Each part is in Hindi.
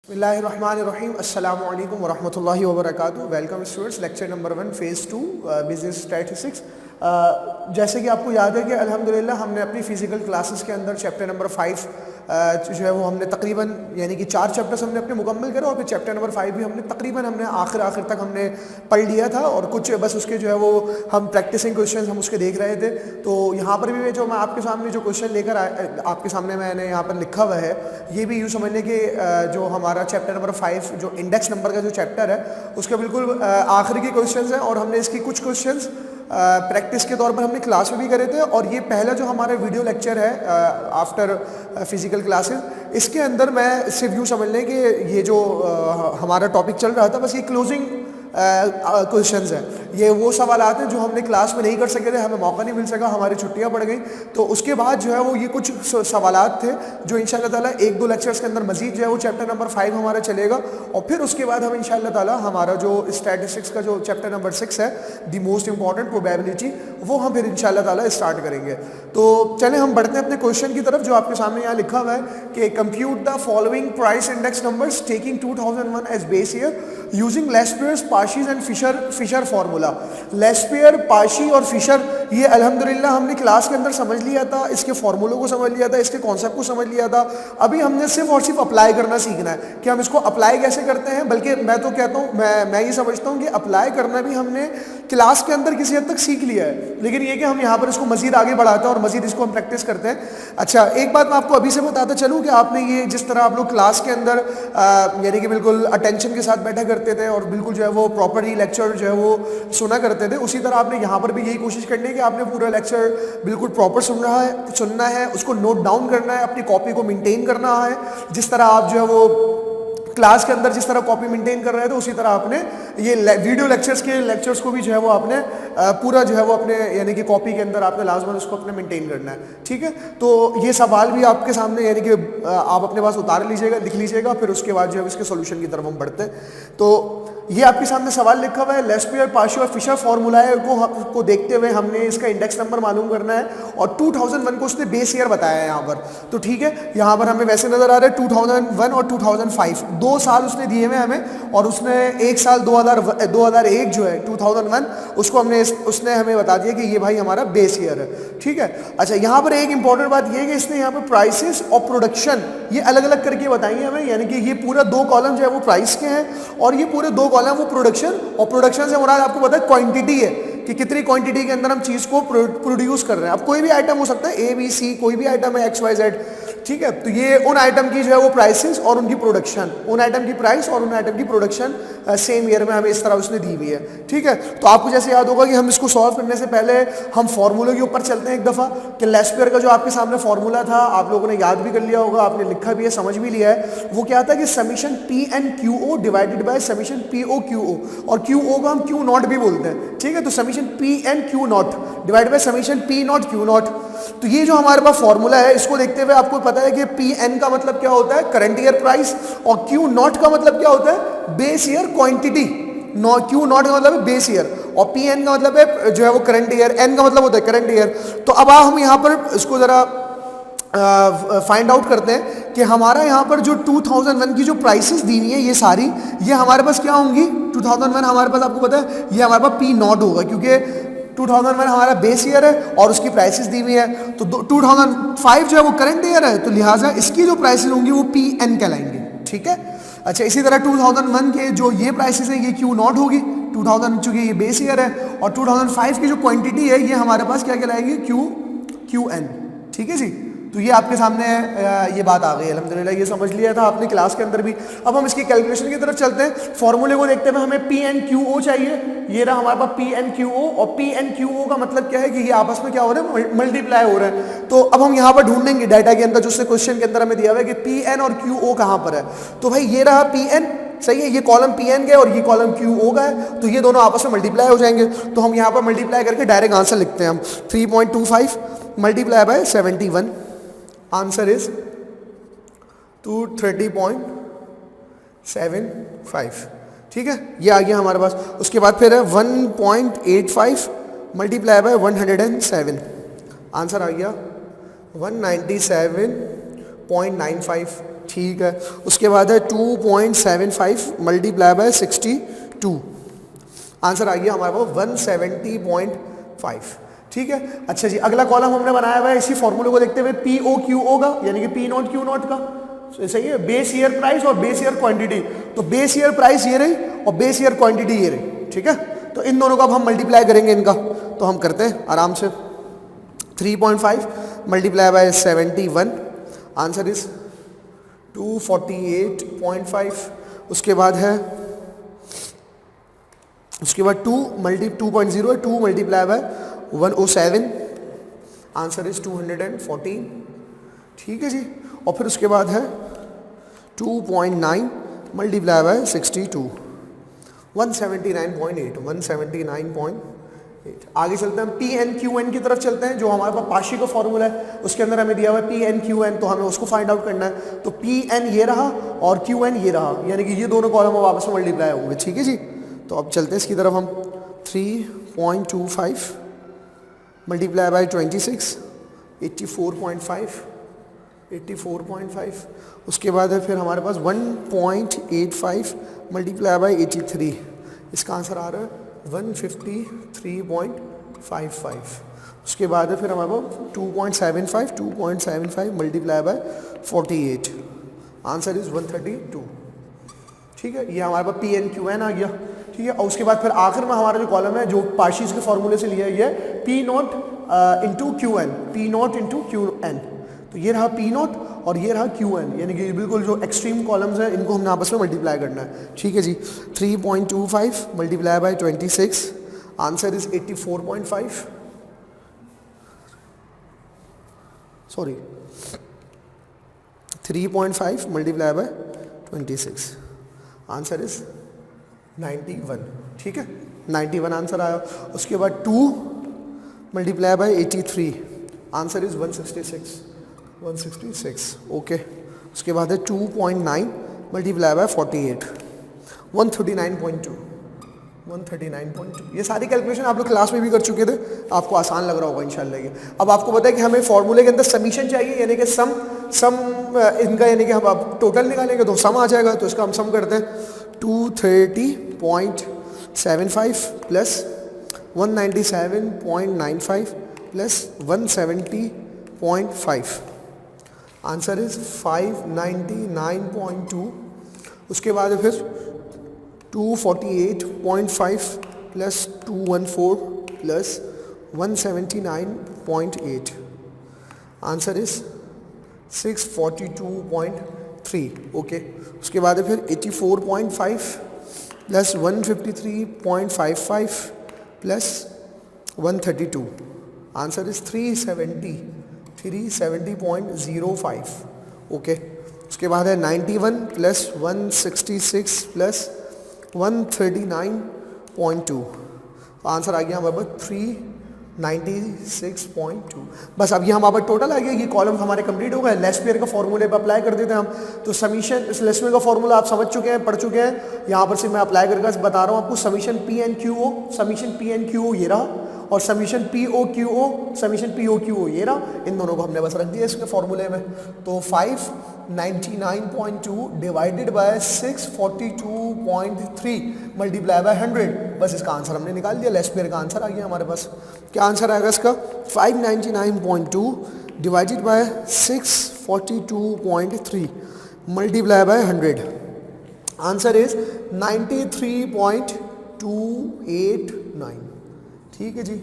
बिस्मिल्लाहिर्रहमानिर्रहीम अस्सलामु अलैकुम वरहमतुल्लाहि वबरकातुहू। Welcome students, lecture number 1 phase 2 business statistics. जैसे कि आपको याद है कि अल्हम्दुलिल्लाह हमने अपनी फ़िज़िकल क्लासेस के अंदर चैप्टर नंबर 5 जो है वो हमने तकरीबन यानी कि 4 चैप्टर्स हमने अपने मुकम्मल करे और फिर चैप्टर नंबर 5 भी हमने तकरीबन आखिर तक हमने पढ़ लिया था और कुछ बस उसके जो है वो हम प्रैक्टिसिंग क्वेश्चन हम उसके देख रहे थे। तो यहाँ पर भी जो मैं आपके सामने जो क्वेश्चन लेकर आपके सामने मैंने यहाँ पर लिखा हुआ है, ये भी यूँ समझने कि जो हमारा चैप्टर नंबर 5 जो इंडेक्स नंबर का जो चैप्टर है उसके बिल्कुल आखिर के क्वेश्चंस हैं और हमने इसकी कुछ क्वेश्चंस प्रैक्टिस के तौर पर हमने क्लास में भी करे थे। और ये पहला जो हमारा वीडियो लेक्चर है आफ्टर फिजिकल क्लासेस, इसके अंदर मैं सिर्फ यूँ समझ लें कि ये जो हमारा टॉपिक चल रहा था बस ये क्लोजिंग क्वेश्चंस हैं। ये वो सवाल आते हैं जो हमने क्लास में नहीं कर सके थे, हमें मौका नहीं मिल सका, हमारी छुट्टियां पड़ गई। तो उसके बाद जो है वो ये कुछ सवालात थे जो इंशाल्लाह ताला 1-2 लेक्चर्स के अंदर मजीद जो है वो चैप्टर नंबर 5 हमारा चलेगा और फिर उसके बाद हम इंशाल्लाह ताला हमारा जो स्टैटिस्टिक्स का जो चैप्टर नंबर 6 है द मोस्ट इंपॉर्टेंट प्रोबेबिलिटी, वो हम फिर इंशाल्लाह ताला स्टार्ट करेंगे। तो चलें हम बढ़ते हैं अपने क्वेश्चन की तरफ जो आपके सामने यहाँ लिखा हुआ है कि compute the following price index numbers taking 2001 as base year using Laspeyres, Paasche's and Fisher formula. Laspeyres, Paasche और फिशर ये अल्हम्दुलिल्लाह हमने क्लास के अंदर समझ लिया था, इसके फार्मूलों को समझ लिया था, इसके कॉन्सेप्ट को समझ लिया था। अभी हमने सिर्फ और सिर्फ अप्लाई करना सीखना है कि हम इसको अप्लाई कैसे करते हैं। बल्कि मैं तो कहता हूँ, मैं ये समझता हूँ कि अप्लाई करना भी हमने क्लास के अंदर किसी हद तक सीख लिया है, लेकिन ये कि हम यहाँ पर इसको मजीद आगे बढ़ाते हैं और मजीद इसको हम प्रैक्टिस करते हैं। अच्छा, एक बात मैं आपको अभी से बताता चलूँ कि आपने ये जिस तरह आप लोग क्लास के अंदर यानी कि बिल्कुल अटेंशन के साथ बैठा करते थे और बिल्कुल जो है वो प्रॉपरली लेक्चर जो है वो सुना करते थे, उसी तरह आपने यहाँ पर भी यही कोशिश करनी है कि आपने पूरा लेक्चर बिल्कुल प्रॉपर सुनना है, उसको नोट डाउन करना है, अपनी कॉपी को मेंटेन करना है। जिस तरह आप जो है वो क्लास के अंदर जिस तरह कॉपी मेंटेन कर रहे थे उसी तरह आपने ये वीडियो लेक्चर्स को भी जो है वो आपने पूरा जो है वो अपने यानी कि कॉपी के अंदर आपने लाजमन उसको अपने मेंटेन करना है। ठीक है, तो ये सवाल भी आपके सामने यानी कि आप अपने पास उतार लीजिएगा, लिख लीजिएगा, फिर उसके बाद जो है इसके सोल्यूशन की तरफ हम बढ़ते हैं। तो ये आपके सामने सवाल लिखा हुआ है, लेस्पियर, पाशी और फिशर फार्मूला है को देखते हुए हमने इसका इंडेक्स नंबर मालूम करना है और 2001 को उसने बेस ईयर बताया है यहाँ पर। तो ठीक है, यहाँ पर हमें वैसे नजर आ रहा है 2001 और 2005 2 साल उसने दिए हुए हमें और उसने एक साल 2001 जो है 2001 उसको उसने हमें बता दिया कि ये भाई हमारा बेस ईयर है। ठीक है, अच्छा यहाँ पर एक इंपॉर्टेंट बात ये है कि इसने यहाँ पर प्राइसेस और प्रोडक्शन ये अलग अलग करके बताई हमें, यानी कि ये पूरा 2 कॉलम जो है वो प्राइस के हैं और ये पूरे 2 कॉलम वो प्रोडक्शन, और प्रोडक्शन से मुराद आपको पता है क्वांटिटी है कि कितनी क्वांटिटी के अंदर हम चीज को प्रोड्यूस कर रहे हैं। अब कोई भी आइटम हो सकता है, A B C, कोई भी आइटम है XYZ। ठीक है, तो ये उन आइटम की जो है वो प्राइसेस और उनकी प्रोडक्शन, उन आइटम की प्राइस और उन आइटम की प्रोडक्शन सेम ईयर में हमें इस तरह उसने दी हुई है। ठीक है, तो आपको जैसे याद होगा कि हम इसको सॉल्व करने से पहले हम फार्मूले के ऊपर चलते हैं एक दफ़ा कि लेस्पियर का जो आपके सामने फार्मूला था आप लोगों ने याद भी कर लिया होगा, आपने लिखा भी है, समझ भी लिया है। वो क्या था कि summation PNQO divided by summation POQO, और QO को हम Q नॉट भी बोलते हैं। ठीक है, तो summation PNQ not divided by summation P not Q not. तो ये जो हमारे पास फॉर्मूला है इसको देखते हुए आपको पता है कि PN का मतलब क्या होता है, करंट ईयर प्राइस, और Q नॉट का मतलब क्या होता है, base year quantity. Q not का मतलब है बेस ईयर और PN का मतलब है जो है वो करंट ईयर, N का मतलब होता है करंट ईयर। तो अब हम यहाँ पर इसको जरा फाइंड आउट करते हैं कि हमारा यहाँ पर जो 2001 की जो प्राइसेस दी हुई है ये सारी, ये हमारे पास क्या होंगी। 2001 हमारे पास आपको पता है ये हमारे पास P नॉट होगा क्योंकि 2001 हमारा बेस ईयर है और उसकी प्राइसेस दी हुई है। तो 2005 जो है वो करंट ईयर है, तो लिहाजा इसकी जो प्राइसेस होंगी वो PN कहलाएंगे। ठीक है, अच्छा इसी तरह 2001 के जो ये प्राइसेस हैं ये Q नॉट होगी, 2000 चूंकि ये बेस ईयर है, और 2005 की जो क्वांटिटी है ये हमारे पास क्या कहलाएगी, QN। ठीक है जी, तो ये आपके सामने ये बात आ गई अल्हम्दुलिल्लाह, ये समझ लिया था आपने क्लास के अंदर भी। अब हम इसकी कैलकुलेशन की तरफ चलते हैं। फॉर्मूले को देखते हुए हमें PNQO चाहिए, ये रहा हमारे पास PNQO, और PNQO का मतलब क्या है कि ये आपस में क्या हो रहा है, मल्टीप्लाई हो रहा है। तो अब हम यहाँ पर ढूंढेंगे डाटा के अंदर, जो क्वेश्चन के अंदर हमें दिया हुआ है कि PN और QO कहाँ पर है। तो भाई ये रहा PN, सही है, ये कॉलम PN का है और ये कॉलम QO का है, तो ये दोनों आपस में मल्टीप्लाई हो जाएंगे। तो हम यहाँ पर मल्टीप्लाई करके डायरेक्ट आंसर लिखते हैं हम, 3.25 मल्टीप्लाई बाय 71, आंसर इज 230.75। ठीक है, ये आ गया हमारे पास। उसके बाद फिर है 1.85 मल्टीप्लाई बाय 107, आंसर आ गया 197.95। ठीक है। उसके बाद है 2.75 मल्टीप्लाई बाय 62, आंसर आ गया हमारे पास 170.5। ठीक है। अच्छा जी, अगला कॉलम हमने बनाया हुआ है इसी फॉर्मूले को देखते हुए पी ओ क्यू ओ का, यानी कि पी नॉट क्यू नॉट का, सही है, बेस ईयर प्राइस और बेस ईयर क्वांटिटी। तो बेस ईयर प्राइस ये रही और बेस ईयर क्वांटिटी ये रही। ठीक है, तो इन दोनों का अब हम मल्टीप्लाई करेंगे इनका, तो हम करते हैं आराम से। 3.5 मल्टीप्लाई बाय 71, आंसर इज 248.5। उसके बाद है, उसके बाद 2.0 है, 2 मल्टीप्लाई बाय 107, आंसर इज 214। ठीक है जी। और फिर उसके बाद है 2.9 मल्टीप्लाई बाय 62, 179.8, 179.8। आगे चलते हैं हम पी एन क्यू एन की तरफ चलते हैं, जो हमारे पास पाशी का फॉर्मूला है उसके अंदर हमें दिया हुआ है पी एन क्यू एन, तो हमें उसको फाइंड आउट करना है। तो पी एन ये रहा और क्यू एन ये रहा, यानी कि ये दोनों कॉलम अब आपस में मल्टीप्लाई होंगे। ठीक है जी। तो अब चलते हैं इसकी तरफ हम। 3.25 मल्टीप्लाई बाय 26, 84.5, 84.5। उसके बाद है फिर हमारे पास 1.85 मल्टीप्लाई बाय 83, इसका आंसर आ रहा है 153.55। उसके बाद है फिर हमारे पास 2.75 मल्टीप्लाई बाय 48, आंसर इज 132। ठीक है, ये हमारे पास पी एन क्यू एन आ गया। ठीक है, और उसके बाद फिर आखिर में हमारा जो कॉलम है जो पार्शीज के फॉर्मूले से लिया है, ये P naught into Q N, P naught into Q N. तो ये रहा पी नॉट और ये रहा क्यू एन, यानी कि बिल्कुल जो एक्सट्रीम कॉलम्स हैं इनको हमने आपस में मल्टीप्लाई करना है। ठीक है जी। 3.25 multiply by 26, answer is 84.5, sorry 3.5 multiply by 26, answer is 91। ठीक है, 91 आंसर आया। उसके बाद 2 multiply by 83, answer is 166। Okay. उसके बाद है 2.9 मल्टीप्लाई बाय 48, 139.2, 139.2। ये सारी कैलकुलेशन आप लोग क्लास में भी कर चुके थे, आपको आसान लग रहा होगा इंशाल्लाह ये। अब आपको पता है कि हमें फॉर्मूले के अंदर समीशन चाहिए, यानी कि सम इनका, यानी कि हम अब टोटल निकालेंगे तो सम आ जाएगा। तो इसका हम सम करते हैं। 230.75 प्लस 197.95 प्लस 170.5, आंसर इज 599.2। उसके बाद फिर 248.5 plus 214 plus 179.8, answer is 642.3। Okay. उसके बाद फिर 84.5 plus 153.55 plus 132, answer is 370.05। Okay. उसके बाद है 91 प्लस 166 प्लस 139.2, आंसर आ गया हमारे पास 396.2। बस अब ये हमारे पास टोटल आ गया, ये कॉलम हमारे कंप्लीट हो गए। लेस्पियर का फॉर्मूले पे अप्लाई कर देते हैं हम। तो समीशन, इस लेस्पियर का फॉर्मूला आप समझ चुके हैं, पढ़ चुके हैं। यहाँ पर से मैं अप्लाई करके बता रहा हूँ आपको। Summation P N Q O, summation P N Q O ये रहा, और summation P O Q O, summation P O Q O ये रहा। इन दोनों को हमने बस रख दिया इसके फॉर्मूले में। तो 599.2 डिवाइडेड बाय 642.3 मल्टीप्लाई बाय 100, बस इसका आंसर हमने निकाल दिया। लेस्पियर का आंसर आ गया हमारे पास। क्या आंसर आएगा इसका? 599.2 divided by 642.3 multiply by 100, answer is 93.289। ठीक है जी,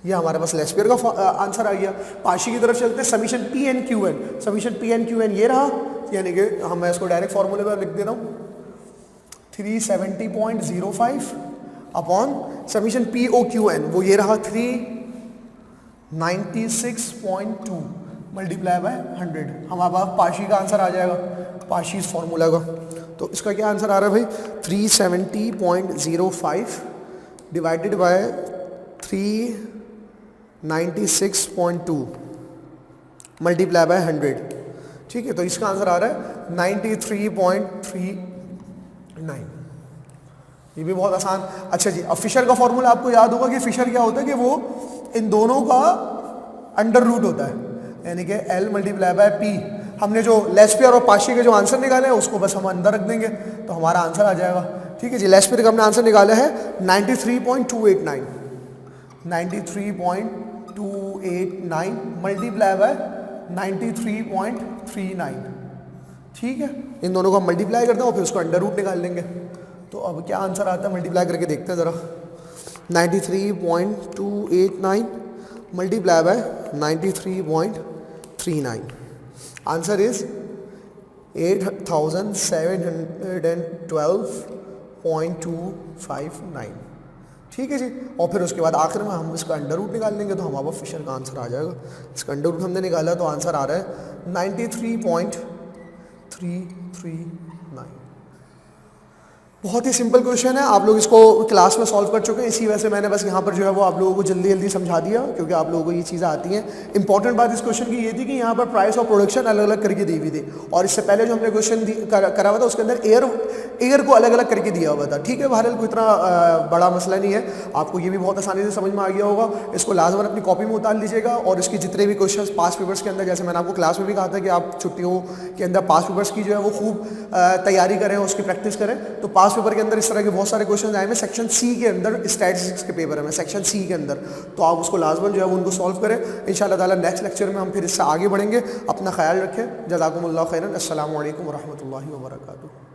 ये हमारे पास लेस्पियर का आंसर आ गया। पाशी की तरफ चलते हैं। Summation P N Q N, summation P N Q N ये रहा, यानी कि मैं इसको डायरेक्ट फॉर्मूले पर लिख दे रहा हूँ। 370.05 upon summation P O Q N, वो ये रहा 396.2 मल्टीप्लाई बाय 100। हमारे पास पाशी का आंसर आ जाएगा, पाशी फॉर्मूला का। तो इसका क्या आंसर आ रहा है भाई? 370.05 डिवाइडेड बाय 396.2 मल्टीप्लाई बाय 100। ठीक है, तो इसका आंसर आ रहा है 93.39। ये भी बहुत आसान। अच्छा जी, अब फिशर का फॉर्मूला आपको याद होगा कि फिशर क्या होता है कि वो इन दोनों का अंडर रूट होता है, यानी कि L मल्टीप्लाई बाय P। हमने जो लेस्पियर और पाशी के जो आंसर निकाले हैं उसको बस हम अंदर रख देंगे तो हमारा आंसर आ जाएगा। ठीक है जी, लेस्पियर का हमने आंसर निकाला है 93.289, 93.289 मल्टीप्लाई बाय 93.39। ठीक है, इन दोनों को हम मल्टीप्लाई करते हैं और फिर उसको अंडर रूट निकाल लेंगे। तो अब क्या आंसर आता है मल्टीप्लाई करके देखते हैं ज़रा। 93.289 मल्टीप्लाई बाय 93.39, आंसर इज 8712.259। ठीक है जी, और फिर उसके बाद आखिर में हम इसका अंडर रूट निकाल लेंगे तो हमारा फिशर का आंसर आ जाएगा। इसका अंडर रूट हमने निकाला तो आंसर आ रहा है 93.339। बहुत ही सिंपल क्वेश्चन है, आप लोग इसको क्लास में सॉल्व कर चुके हैं, इसी वजह से मैंने बस यहाँ पर जो है वो आप लोगों को जल्दी जल्दी समझा दिया क्योंकि आप लोगों को ये चीज़ें आती हैं। इंपॉर्टेंट बात इस क्वेश्चन की ये थी कि यहाँ पर प्राइस और प्रोडक्शन अलग अलग करके दी हुई थी और इससे पहले जो हमने क्वेश्चन करा हुआ था उसके अंदर एयर को अलग अलग करके दिया हुआ था। ठीक है, बहरहाल कोई इतना बड़ा मसला नहीं है, आपको ये भी बहुत आसानी से समझ में आ गया होगा। इसको लाजमन अपनी कॉपी में उतार लीजिएगा और इसके जितने भी क्वेश्चन पास्ट पेपर्स के अंदर, जैसे मैंने आपको क्लास में भी कहा था कि आप छुट्टियों के अंदर पास्ट पेपर्स की जो है वो खूब तैयारी करें, उसकी प्रैक्टिस करें। तो पास्ट पेपर के अंदर इस तरह के बहुत सारे क्वेश्चन आए हैं सेक्शन सी के अंदर, स्टैटिस्टिक्स के पेपर में सेक्शन सी के अंदर, तो आप उसको लाजमन जो है उनको सॉल्व करें। इंशाअल्लाह ताला नेक्स्ट लेक्चर में हम फिर इससे आगे बढ़ेंगे। अपना ख्याल रखें, जज़ाकुमुल्लाह खैरन। अस्सलामु अलैकुम व रहमतुल्लाहि व बरकातुहू।